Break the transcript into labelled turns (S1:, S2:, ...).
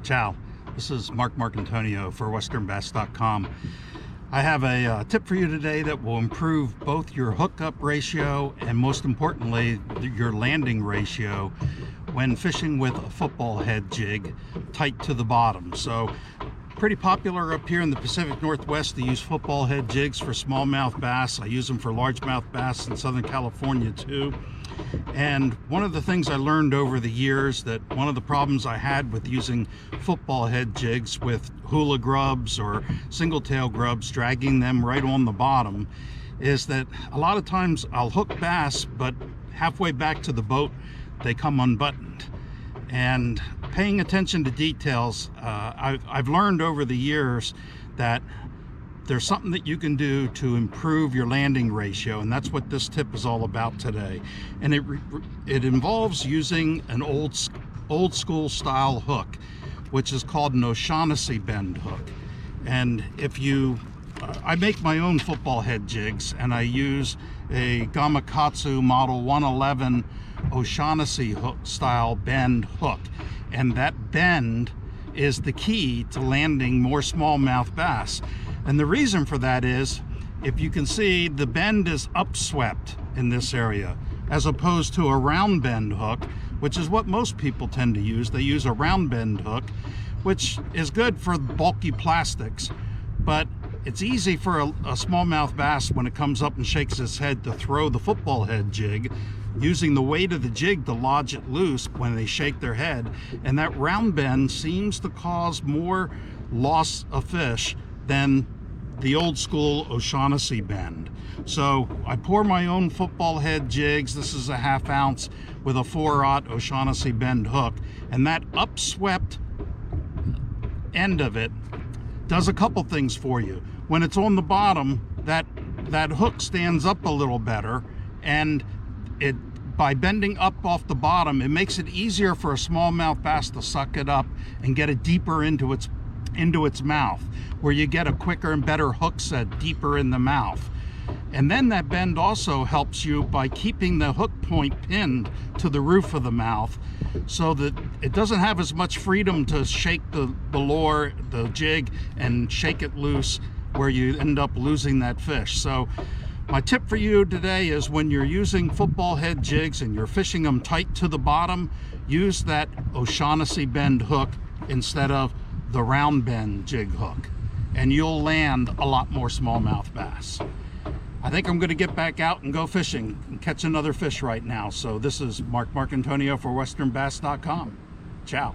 S1: Ciao, this is Mark Marcantonio for westernbass.com. I have a tip for you today that will improve both your hookup ratio and, most importantly, your landing ratio when fishing with a football head jig tight to the bottom. So pretty popular up here in the Pacific Northwest to use football head jigs for smallmouth bass. I use them for largemouth bass in Southern California too. And one of the things I learned over the years, that one of the problems I had with using football head jigs with hula grubs or single tail grubs, dragging them right on the bottom, is that a lot of times I'll hook bass, but halfway back to the boat they come unbuttoned. And paying attention to details, I've learned over the years that there's something that you can do to improve your landing ratio, and that's what this tip is all about today. And it involves using an old school style hook, which is called an O'Shaughnessy bend hook. And if you I make my own football head jigs, and I use a Gamakatsu model 111 O'Shaughnessy hook style bend hook, and that bend is the key to landing more smallmouth bass. And the reason for that is, if you can see, the bend is upswept in this area, as opposed to a round bend hook, which is what most people tend to use. They use a round bend hook, which is good for bulky plastics, but it's easy for a smallmouth bass, when it comes up and shakes its head, to throw the football head jig, using the weight of the jig to lodge it loose when they shake their head. And that round bend seems to cause more loss of fish than the old school O'Shaughnessy bend. So I pour my own football head jigs. This is a 1/2 ounce with a 4/0 O'Shaughnessy bend hook, and that upswept end of it does a couple things for you. When it's on the bottom, that hook stands up a little better, and by bending up off the bottom, it makes it easier for a smallmouth bass to suck it up and get it deeper into its mouth, where you get a quicker and better hook set deeper in the mouth. And then that bend also helps you by keeping the hook point pinned to the roof of the mouth, so that it doesn't have as much freedom to shake the lure, the jig, and shake it loose, where you end up losing that fish. So my tip for you today is, when you're using football head jigs and you're fishing them tight to the bottom, use that O'Shaughnessy bend hook instead of the round bend jig hook, and you'll land a lot more smallmouth bass. I think I'm going to get back out and go fishing and catch another fish right now. So this is Mark Marcantonio for westernbass.com. Ciao.